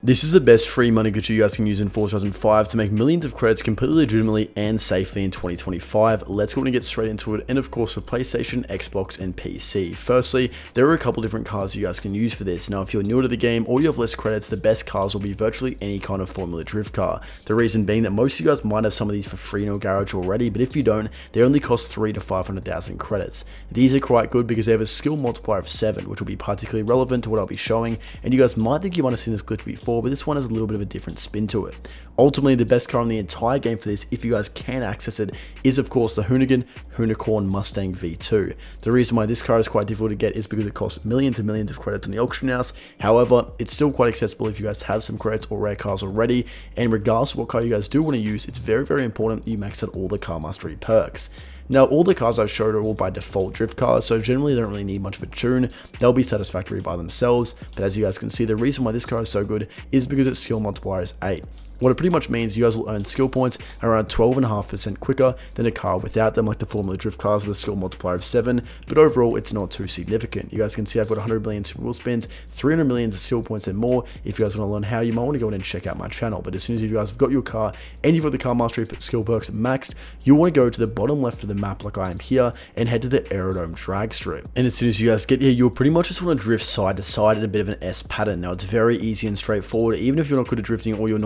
This is the best free money glitch you guys can use in Forza Horizon 5 to make millions of credits completely legitimately and safely in 2025. Let's go and get straight into it, and of course for PlayStation, Xbox, and PC. Firstly, there are a couple different cars you guys can use for this. Now, if you're new to the game or you have less credits, the best cars will be virtually any kind of Formula Drift car. The reason being that most of you guys might have some of these for free in your garage already, but if you don't, they only cost 3 to 500,000 credits. These are quite good because they have a skill multiplier of 7, which will be particularly relevant to what I'll be showing, and you guys might think you might have seen this glitch before, but this one has a little bit of a different spin to it. Ultimately, the best car in the entire game for this, if you guys can access it, is of course the Hoonicorn Mustang V2. The reason why this car is quite difficult to get is because it costs millions and millions of credits on the auction house. However, it's still quite accessible if you guys have some credits or rare cars already, and regardless of what car you guys do want to use, it's very, very important that you max out all the car mastery perks. Now, all the cars I've showed are all by default drift cars, so generally they don't really need much of a tune. They'll be satisfactory by themselves, but as you guys can see, the reason why this car is so good is because its skill multiplier is 8. What it pretty much means, you guys will earn skill points around 12.5% quicker than a car without them, like the Formula Drift cars with a skill multiplier of 7, but overall it's not too significant. You guys can see I've got 100 million super wheel spins, 300 million skill points and more. If you guys want to learn how, you might want to go in and check out my channel, but as soon as you guys have got your car and you've got the car mastery skill perks maxed, you want to go to the bottom left of the map like I am here and head to the aerodrome drag strip. And as soon as you guys get here, you'll pretty much just want to drift side to side in a bit of an S pattern. Now, it's very easy and straightforward. Even if you're not good at drifting or you're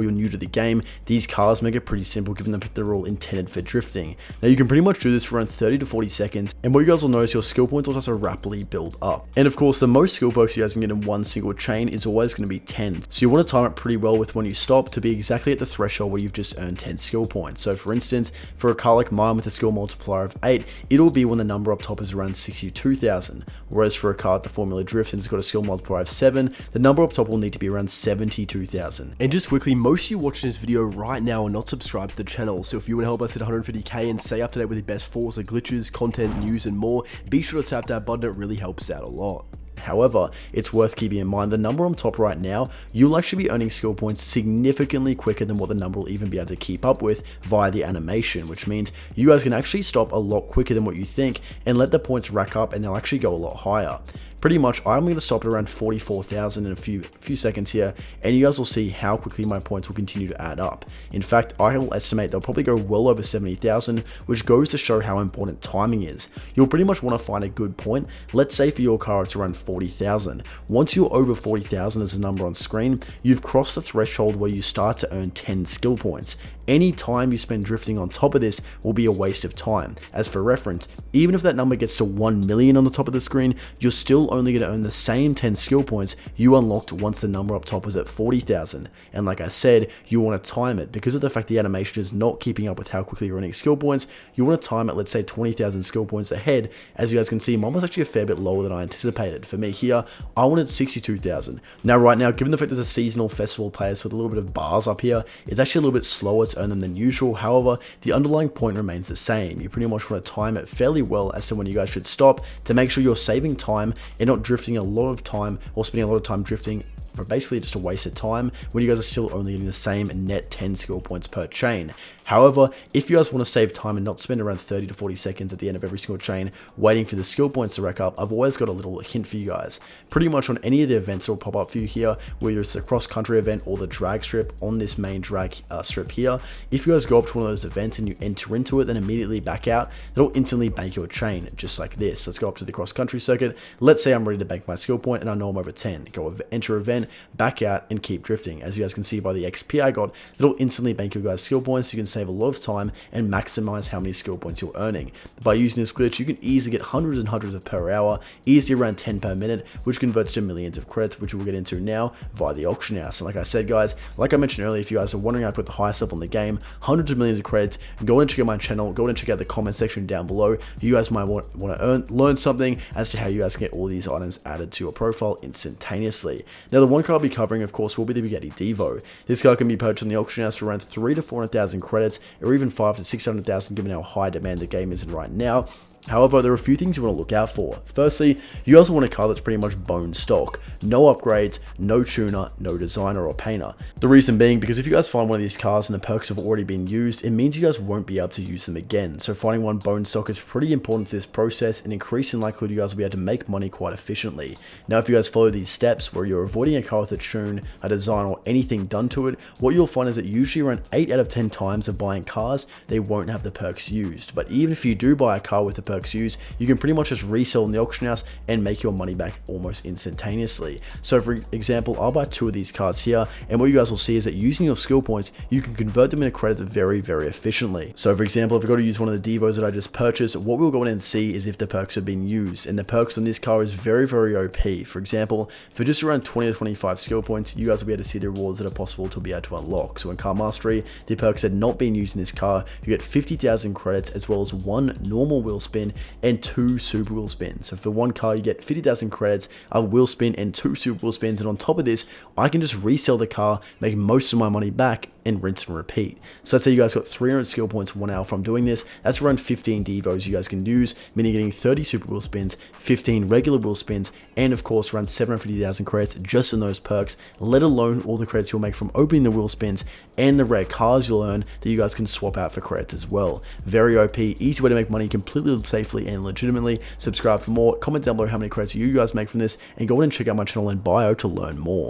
new to the game, these cars make it pretty simple given that they're all intended for drifting. Now, you can pretty much do this for around 30 to 40 seconds, and what you guys will notice, your skill points will also rapidly build up. And of course, the most skill perks you guys can get in one single chain is always going to be 10. So you want to time it pretty well with when you stop to be exactly at the threshold where you've just earned 10 skill points. So for instance, for a car like mine with a skill multiplier of 8, it'll be when the number up top is around 62,000. Whereas for a car at the Formula Drift and it's got a skill multiplier of 7, the number up top will need to be around 72,000. And just quickly, most of you watching this video right now are not subscribed to the channel, so if you want to help us hit 150k and stay up to date with the best Forza glitches, content, news and more, be sure to tap that button. It really helps out a lot. However, it's worth keeping in mind the number on top right now, you'll actually be earning skill points significantly quicker than what the number will even be able to keep up with via the animation, which means you guys can actually stop a lot quicker than what you think and let the points rack up, and they'll actually go a lot higher. Pretty much, I'm going to stop at around 44,000 in a few seconds here, and you guys will see how quickly my points will continue to add up. In fact, I will estimate they'll probably go well over 70,000, which goes to show how important timing is. You'll pretty much want to find a good point. Let's say for your car it's around 40,000. Once you're over 40,000 as the number on screen, you've crossed the threshold where you start to earn 10 skill points. Any time you spend drifting on top of this will be a waste of time. As for reference, even if that number gets to 1 million on the top of the screen, you're still only going to earn the same 10 skill points you unlocked once the number up top was at 40,000. And like I said, you want to time it. Because of the fact the animation is not keeping up with how quickly you're earning skill points, you want to time it, let's say 20,000 skill points ahead. As you guys can see, mine was actually a fair bit lower than I anticipated. For me here, I wanted 62,000. Now, right now, given the fact there's a seasonal festival players with a little bit of bars up here, it's actually a little bit slower to earn them than usual. However, the underlying point remains the same. You pretty much want to time it fairly well as to when you guys should stop to make sure you're saving time and not drifting a lot of time or spending a lot of time drifting for basically just a waste of time when you guys are still only getting the same net 10 skill points per chain. However, if you guys want to save time and not spend around 30 to 40 seconds at the end of every single chain waiting for the skill points to rack up, I've always got a little hint for you guys. Pretty much on any of the events that will pop up for you here, whether it's the cross-country event or the drag strip on this main drag strip here, if you guys go up to one of those events and you enter into it, then immediately back out, it'll instantly bank your chain, just like this. Let's go up to the cross-country circuit. Let's say I'm ready to bank my skill point and I know I'm over 10. Go enter event, back out, and keep drifting. As you guys can see by the XP I got, it'll instantly bank your guys' skill points, so you can save a lot of time and maximize how many skill points you're earning. By using this glitch, you can easily get hundreds and hundreds of per hour, easily around 10 per minute, which converts to millions of credits, which we'll get into now via the auction house. And like I said, guys, like I mentioned earlier, if you guys are wondering how I've got the highest level in the game, hundreds of millions of credits, go and check out my channel, go and check out the comment section down below. You guys might want to learn something as to how you guys can get all these items added to your profile instantaneously. Now, the one car I'll be covering, of course, will be the Bugatti Devo. This car can be purchased on the auction house for around 3 to 400,000 credits, or even 5 to 600,000 given how high demand the game is in right now. However, there are a few things you want to look out for. Firstly, you also want a car that's pretty much bone stock. No upgrades, no tuner, no designer or painter. The reason being because if you guys find one of these cars and the perks have already been used, it means you guys won't be able to use them again. So finding one bone stock is pretty important to this process and increasing likelihood you guys will be able to make money quite efficiently. Now, if you guys follow these steps where you're avoiding a car with a tune, a design or anything done to it, what you'll find is that usually around 8 out of 10 times of buying cars, they won't have the perks used. But even if you do buy a car with the perks used, you can pretty much just resell in the auction house and make your money back almost instantaneously. So for example, I'll buy 2 of these cars here, and what you guys will see is that using your skill points, you can convert them into credits very, very efficiently. So for example, if I go to use one of the Devos that I just purchased, what we'll go in and see is if the perks have been used, and the perks on this car is very, very OP. For example, for just around 20 to 25 skill points, you guys will be able to see the rewards that are possible to be able to unlock. So in Car Mastery, the perks had not been used in this car, you get 50,000 credits as well as 1 normal wheel spin and 2 super wheel spins. So for one car, you get 50,000 credits, a wheel spin and 2 super wheel spins, and on top of this, I can just resell the car, make most of my money back, and rinse and repeat. So let's say you guys got 300 skill points 1 hour from doing this. That's around 15 Devos you guys can use, meaning getting 30 super wheel spins, 15 regular wheel spins, and of course around 750,000 credits just in those perks, let alone all the credits you'll make from opening the wheel spins and the rare cars you'll earn that you guys can swap out for credits as well. Very OP, easy way to make money completely safely and legitimately. Subscribe for more, comment down below how many credits you guys make from this, and go ahead and check out my channel in bio to learn more.